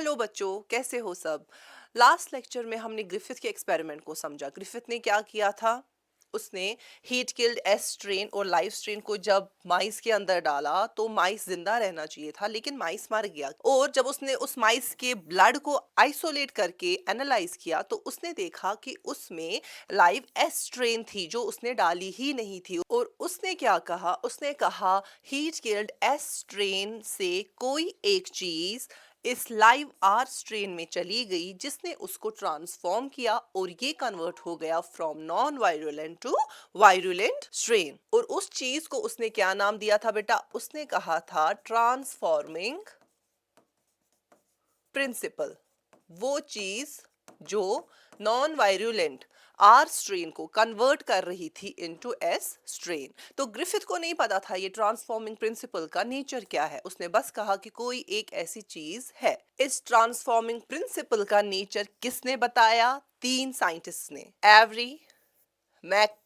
Hello बच्चों, कैसे हो सब। लास्ट लेक्चर में हमने ग्रिफिथ के एक्सपेरिमेंट को समझा। ग्रिफिथ ने क्या किया था, उसने हीट किल्ड एस स्ट्रेन और लाइव स्ट्रेन को जब माइस के अंदर डाला तो माइस जिंदा रहना चाहिए था, लेकिन माइस मर गया। और जब उसने उस माइस के ब्लड को आइसोलेट करके एनालाइज किया तो उसने देखा कि उसमें लाइव एस स्ट्रेन थी जो उसने डाली ही नहीं थी। और उसने क्या कहा, उसने कहा हीट किल्ड एस स्ट्रेन से कोई एक चीज इस लाइव आर स्ट्रेन में चली गई जिसने उसको ट्रांसफॉर्म किया और ये कन्वर्ट हो गया from non virulent to virulent strain. और उस चीज को उसने क्या नाम दिया था बेटा, उसने कहा था ट्रांसफॉर्मिंग प्रिंसिपल। वो चीज जो नॉन वायरुलेंट आर स्ट्रेन को कन्वर्ट कर रही थी इनटू एस स्ट्रेन। तो ग्रिफिथ को नहीं पता था ये ट्रांसफॉर्मिंग प्रिंसिपल का नेचर क्या है, उसने बस कहा कि कोई एक ऐसी चीज है। इस ट्रांसफॉर्मिंग प्रिंसिपल का नेचर किसने बताया, तीन साइंटिस्ट ने, एवरी, मैक्लियोड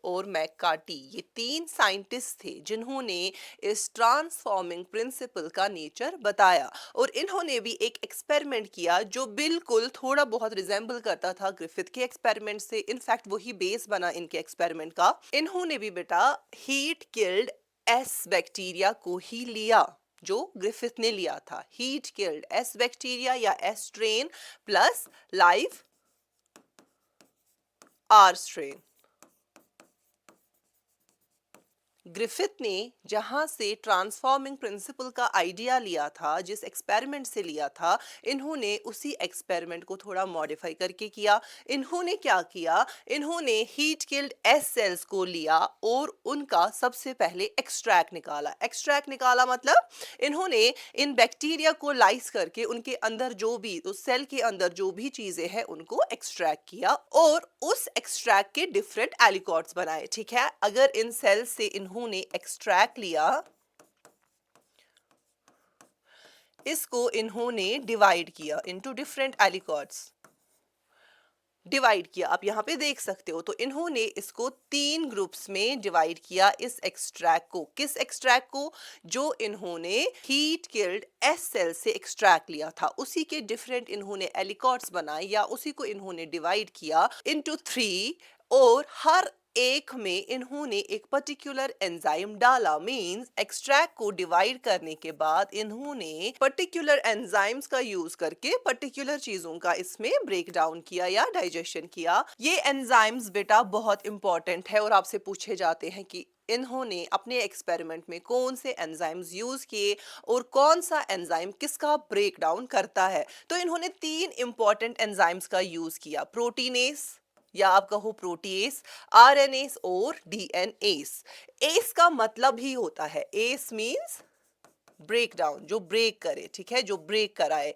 और मैककार्टी। ये तीन साइंटिस्ट थे जिन्होंने इस ट्रांसफॉर्मिंग प्रिंसिपल का नेचर बताया। और इन्होंने भी एक एक्सपेरिमेंट किया जो बिल्कुल थोड़ा बहुत रिजेंबल करता था ग्रिफिथ के एक्सपेरिमेंट से। इनफैक्ट वही बेस बना इनके एक्सपेरिमेंट का। इन्होंने भी बेटा हीट किल्ड एस बैक्टीरिया को ही लिया जो ग्रिफिथ ने लिया था। हीट किल्ड एस बैक्टीरिया या S strain plus live R strain. Griffith ने जहां से ट्रांसफॉर्मिंग प्रिंसिपल का आइडिया लिया था, जिस एक्सपेरिमेंट से लिया था, इन्होंने उसी एक्सपेरिमेंट को थोड़ा मॉडिफाई करके किया। इन्होंने क्या किया, इन्होंने हीट किल्ड एस सेल्स को लिया और उनका सबसे पहले एक्सट्रैक्ट निकाला। एक्सट्रैक्ट निकाला मतलब इन्होंने इन बैक्टीरिया को लाइस करके उनके अंदर जो भी, उस सेल के अंदर जो भी चीजें हैं उनको एक्सट्रैक्ट किया और उस एक्सट्रैक्ट के डिफरेंट एलिकॉट्स बनाए। ठीक है, अगर इन सेल से इन्होंने एक्सट्रैक्ट लिया, इसको इन्होंने डिवाइड किया इनटू डिफरेंट एलिकॉट्स। डिवाइड किया, आप यहां पे देख सकते हो। तो इन्होंने इसको तीन ग्रुप्स में डिवाइड किया इस एक्सट्रैक्ट को। किस एक्सट्रैक्ट को, जो इन्होंने हीट किल्ड एस सेल से एक्सट्रैक्ट लिया था, उसी के डिफरेंट इन्होंने एलिकॉट्स बनाए या उसी को इन्होंने डिवाइड किया इनटू थ्री। और हर एक में इन्होंने एक पर्टिकुलर एंजाइम डाला। मींस एक्सट्रैक्ट को डिवाइड करने के बाद इन्होंने पर्टिकुलर एंजाइम्स का यूज करके पर्टिकुलर चीजों का इसमें ब्रेक डाउन किया या डाइजेशन किया। ये एंजाइम्स बेटा बहुत इंपॉर्टेंट है और आपसे पूछे जाते हैं कि इन्होंने अपने एक्सपेरिमेंट में कौन से एंजाइम्स यूज किए और कौन सा एंजाइम किसका ब्रेक डाउन करता है। तो इन्होंने तीन इंपॉर्टेंट एंजाइम्स का यूज किया, प्रोटीनेस या आप कहो प्रोटीएस, आरएनएस और डीएनएस। एस का मतलब ही होता है, एस मींस ब्रेक डाउन, जो ब्रेक करे। ठीक है, जो ब्रेक कराए।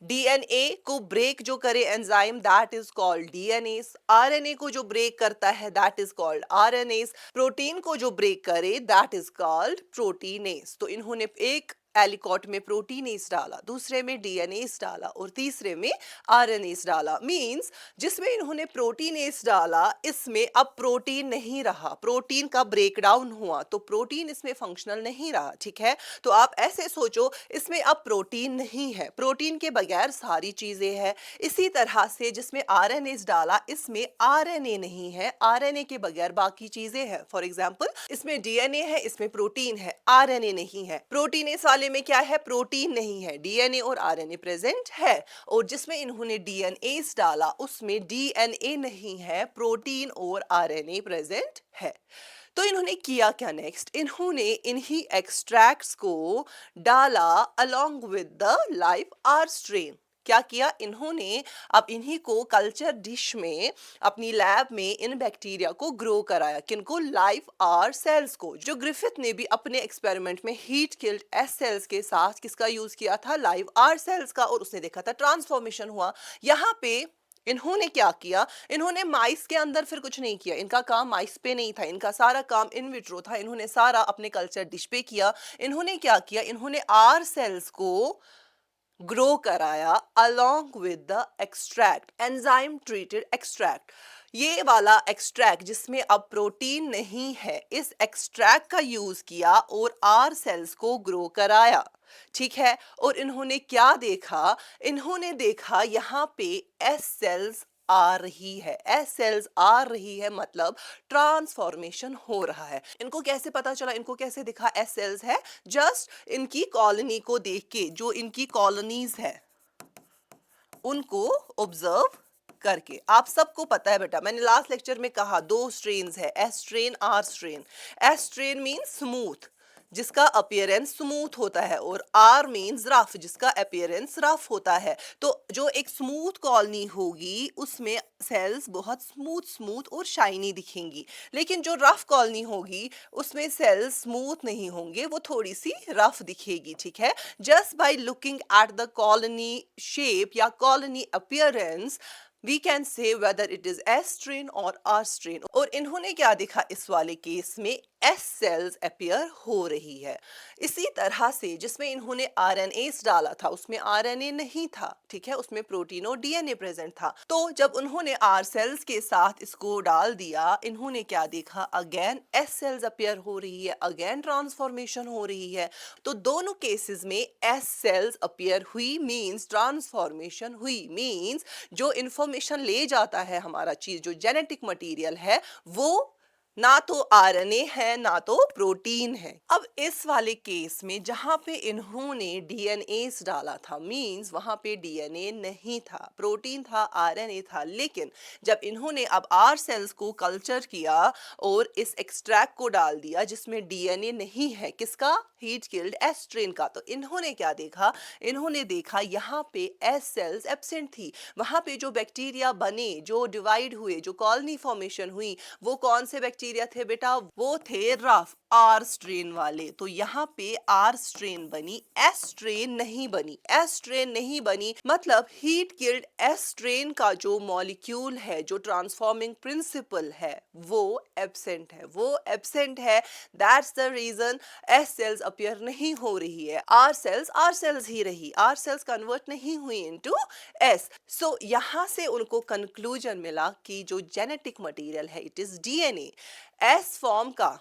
डीएनए को ब्रेक जो करे enzyme, that is called DNS. RNA को जो ब्रेक करता है that is called RNS. Protein को जो ब्रेक करे दैट इज कॉल्ड प्रोटीनेस। तो इन्होंने एक एलिकॉट में प्रोटीनेस डाला, दूसरे में डीएनएस डाला और तीसरे में आरएनएस डाला। मींस जिसमें इन्होंने प्रोटीनेस डाला इसमें अब प्रोटीन नहीं रहा, प्रोटीन का ब्रेकडाउन हुआ तो प्रोटीन इसमें फंक्शनल नहीं रहा। ठीक है, तो आप ऐसे सोचो इसमें अब प्रोटीन नहीं है, प्रोटीन के बगैर सारी चीजें हैं। इसी तरह से जिसमें आरएनएस डाला इसमें आरएनए नहीं है, आरएनए के बगैर बाकी चीजें हैं। फॉर एग्जांपल इसमें डीएनए है, इसमें प्रोटीन है, आरएनए नहीं है। प्रोटीनेस वाले में क्या है, प्रोटीन नहीं है, डीएनए और आरएनए प्रेजेंट है। और जिसमें इन्होंने डीएनएस डाला उसमें डीएनए नहीं है, प्रोटीन और आरएनए प्रेजेंट है। तो इन्होंने किया क्या नेक्स्ट, इन्होंने इन्हीं एक्सट्रैक्ट्स को डाला along with the live R strain. क्या किया इन्होंने, अब इन्हीं को कल्चर डिश में अपनी लैब में इन बैक्टीरिया को ग्रो कराया। किनको, लाइव आर सेल्स को। जो ग्रिफिथ ने भी अपने एक्सपेरिमेंट में हीट किल्ड एस सेल्स के साथ किसका यूज किया था, लाइव आर सेल्स का, और उसने देखा था ट्रांसफॉर्मेशन हुआ। यहाँ पे इन्होंने क्या किया, इन्होंने माइस के अंदर फिर कुछ नहीं किया, इनका काम माइस पे नहीं था, इनका सारा काम इन विट्रो था। इन्होंने सारा अपने कल्चर डिश पे किया। इन्होंने क्या किया, इन्होंने आर सेल्स को ग्रो कराया along with the extract, enzyme treated extract. ये वाला एक्सट्रैक्ट जिसमें अब प्रोटीन नहीं है, इस एक्सट्रैक्ट का यूज किया और आर सेल्स को ग्रो कराया। ठीक है, और इन्होंने क्या देखा? इन्होंने देखा यहाँ पे एस सेल्स आ रही है, एस सेल्स आ रही है, मतलब ट्रांसफॉर्मेशन हो रहा है। इनको कैसे पता चला, इनको कैसे दिखा एस सेल्स है? जस्ट इनकी कॉलोनी को देख के, जो इनकी कॉलोनीज है उनको ऑब्जर्व करके। आप सबको पता है बेटा, मैंने लास्ट लेक्चर में कहा दो स्ट्रेन्स है, S strain R strain. S strain means smooth, जिसका अपीयरेंस स्मूथ होता है, और आर मीन्स रफ, जिसका अपीयरेंस रफ होता है। तो जो एक स्मूथ कॉलोनी होगी उसमें सेल्स बहुत स्मूथ स्मूथ और शाइनी दिखेंगी, लेकिन जो रफ कॉलोनी होगी उसमें सेल्स स्मूथ नहीं होंगे, वो थोड़ी सी रफ दिखेगी। ठीक है, just by looking at the colony shape या colony appearance we can say whether it is S strain or R strain। और इन्होंने क्या देखा इस वाले केस में? S cells appear हो रही है। इसी तरह से जिसमें इन्होंने RNAs डाला था उसमें RNA नहीं था, ठीक है, उसमें प्रोटीन और DNA प्रेजेंट था। तो जब उन्होंने R cells के साथ इसको डाल दिया, इन्होंने क्या देखा? अगेन S cells appear हो रही है, अगेन ट्रांसफॉर्मेशन हो रही है। तो दोनों केसेस में S cells appear हुई मीन्स ट्रांसफॉर्मेशन हुई, मीन्स जो इंफॉर्मेशन ले जाता है हमारा चीज, जो जेनेटिक मटेरियल है, वो ना तो आरएनए है ना तो प्रोटीन है। अब इस वाले केस में जहां पे इन्होंने डीएनए डाला था, मींस वहां पे डीएनए नहीं था, प्रोटीन था, आरएनए था। लेकिन जब इन्होंने अब आर सेल्स को कल्चर किया और इस एक्सट्रैक्ट को डाल दिया जिसमें डीएनए नहीं है, किसका? हीट किल्ड एस स्ट्रेन का, तो इन्होंने क्या देखा? इन्होंने देखा यहाँ पे एस सेल्स एब्सेंट थी। वहां पे जो बैक्टीरिया बने, जो डिवाइड हुए, जो कॉलोनी फॉर्मेशन हुई, वो कौन से बैक्टीरिया थे बेटा? वो थे रफ आर स्ट्रेन वाले। तो यहाँ पे आर स्ट्रेन बनी, एस स्ट्रेन नहीं बनी। एस स्ट्रेन नहीं बनी मतलब हीट किल्ड एस स्ट्रेन का जो मॉलिक्यूल है, जो ट्रांसफॉर्मिंग प्रिंसिपल है, वो एब्सेंट है, वो एब्सेंट है। That's the reason S cells appear नहीं हो रही है, आर सेल्स ही रही, आर सेल्स कन्वर्ट नहीं हुई इनटू एस। सो यहाँ से उनको कंक्लूजन मिला कि जो जेनेटिक मटेरियल है it is DNA. S form का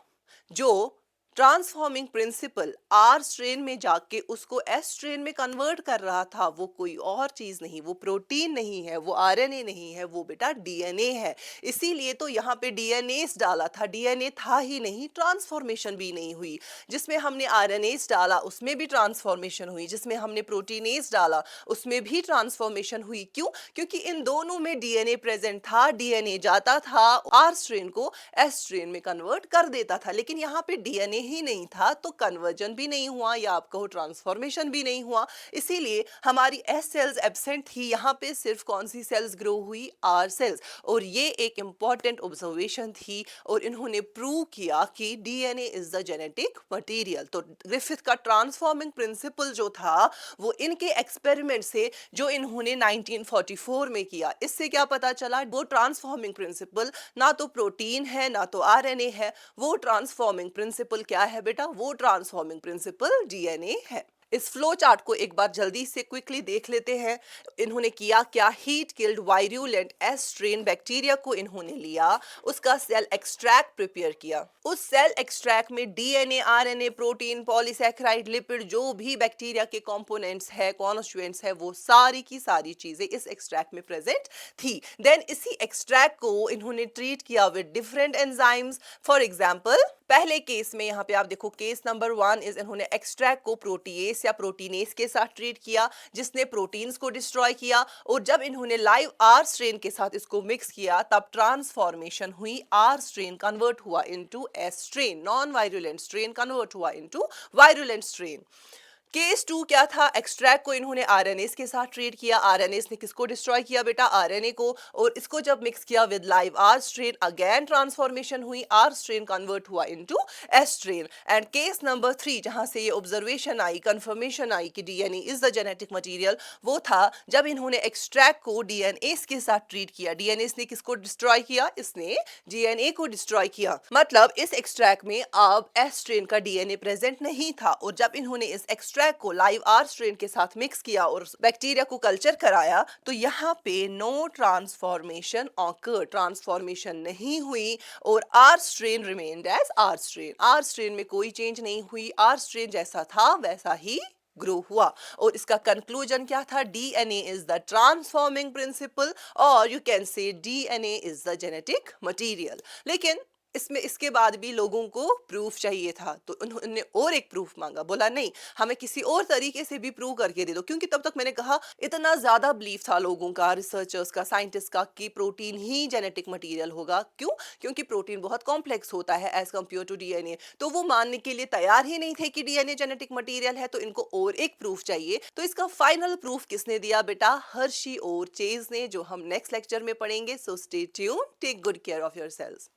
जो ट्रांसफॉर्मिंग प्रिंसिपल आर स्ट्रेन में जाके उसको एस स्ट्रेन में कन्वर्ट कर रहा था, वो कोई और चीज नहीं, वो प्रोटीन नहीं है, वो आरएनए नहीं है, वो बेटा डीएनए है। इसीलिए तो यहाँ पे डीएनए डाला था, डीएनए था ही नहीं, ट्रांसफॉर्मेशन भी नहीं हुई। जिसमें हमने आरएनए डाला उसमें भी ट्रांसफॉर्मेशन हुई, जिसमें हमने प्रोटीनेस डाला उसमें भी ट्रांसफॉर्मेशन हुई। क्यों? क्योंकि इन दोनों में डीएनए प्रेजेंट था, डीएनए जाता था आर स्ट्रेन को एस स्ट्रेन में कन्वर्ट कर देता था। लेकिन यहाँ पे डीएनए ही नहीं था, तो कन्वर्जन भी नहीं हुआ या आप कहो ट्रांसफॉर्मेशन भी नहीं हुआ। इसीलिए हमारी एस सेल्स एब्सेंट थी, यहाँ पे सिर्फ कौन सी सेल्स ग्रो हुई? R cells. और ये एक इंपॉर्टेंट ऑब्जर्वेशन थी और इन्होंने प्रूव किया कि DNA is the genetic material. तो ग्रिफिथ का ट्रांसफॉर्मिंग प्रिंसिपल जो था वो इनके एक्सपेरिमेंट से जो इन्होंने 1944 में किया, इससे क्या पता चला? वो ट्रांसफॉर्मिंग प्रिंसिपल ना तो प्रोटीन है ना तो आरएनए है, वो ट्रांसफॉर्मिंग प्रिंसिपल क्या है बेटा? वो ट्रांसफॉर्मिंग प्रिंसिपल डीएनए है। इस फ्लो चार्ट को एक बार जल्दी से क्विकली देख लेते हैं। इन्होंने किया क्या? Heat killed virulent S strain bacteria को इन्होंने लिया, उसका सेल एक्सट्रैक्ट प्रिपेयर किया। उस सेल एक्सट्रैक्ट में DNA, RNA, protein, polysaccharide, lipid, जो भी बैक्टीरिया के कंपोनेंट्स है, कॉन्स्टिट्यूएंट्स है, वो सारी की सारी चीजें इस एक्सट्रैक्ट में प्रेजेंट थी। देन इसी एक्सट्रैक्ट को इन्होंने ट्रीट किया with different enzymes. For example पहले केस में यहाँ पे आप देखो, केस नंबर 1 इज इन्होंने एक्सट्रैक्ट को प्रोटीएस या प्रोटीनेस के साथ ट्रीट किया, जिसने प्रोटीन्स को डिस्ट्रॉय किया। और जब इन्होंने लाइव आर स्ट्रेन के साथ इसको मिक्स किया तब ट्रांसफॉर्मेशन हुई, आर स्ट्रेन कन्वर्ट हुआ into S strain, non virulent strain convert हुआ इनटू वायरुलेंट स्ट्रेन। केस 2 क्या था? एक्सट्रैक्ट को इन्होंने आरएनएस के साथ ट्रीट किया, आरएनएस ने किसको डिस्ट्रॉय किया बेटा? आरएनए को। और इसको जब मिक्स किया with live R strain, again transformation हुई, आर स्ट्रेन कन्वर्ट हुआ into S strain. And case number 3 जहां से ये ऑब्जर्वेशन आई, कंफर्मेशन आई कि DNA is the genetic material, वो था जब इन्होंने एक्सट्रैक्ट को डीएनए के साथ ट्रीट किया। डीएनए ने किसको डिस्ट्रॉय किया? इसने डीएनए को डिस्ट्रॉय किया। मतलब इस एक्सट्रैक्ट में अब एस स्ट्रेन का डीएनए प्रेजेंट नहीं था, और जब इन्होंने इस एक्सट्रैक्ट एक्सट्रैक्ट को लाइव आर स्ट्रेन के साथ मिक्स किया और बैक्टीरिया को कल्चर कराया, तो यहाँ पे नो ट्रांसफॉर्मेशन ऑकर, ट्रांसफॉर्मेशन नहीं हुई और R strain remained as R strain. R strain में कोई चेंज नहीं हुई, आर स्ट्रेन जैसा था वैसा ही ग्रो हुआ। और इसका कंक्लूजन क्या था? DNA is the transforming principle, और you can say DNA is the genetic material. लेकिन इसमें इसके बाद भी लोगों को प्रूफ चाहिए था, तो उन्होंने और एक प्रूफ मांगा। बोला नहीं, हमें किसी और तरीके से भी प्रूव करके दे दो, क्योंकि तब तक मैंने कहा इतना ज्यादा बिलीफ था लोगों का, रिसर्चर्स का, साइंटिस्ट का, कि प्रोटीन ही जेनेटिक मटेरियल होगा। क्यों? क्योंकि प्रोटीन बहुत कॉम्प्लेक्स होता है एज कम्पेयर टू डीएनए। तो वो मानने के लिए तैयार ही नहीं थे कि डीएनए जेनेटिक मटेरियल है, तो इनको और एक प्रूफ चाहिए। तो इसका फाइनल प्रूफ किसने दिया बेटा? हर्शी और चेज ने, जो हम नेक्स्ट लेक्चर में पढ़ेंगे। So stay tuned, take good care of yourselves.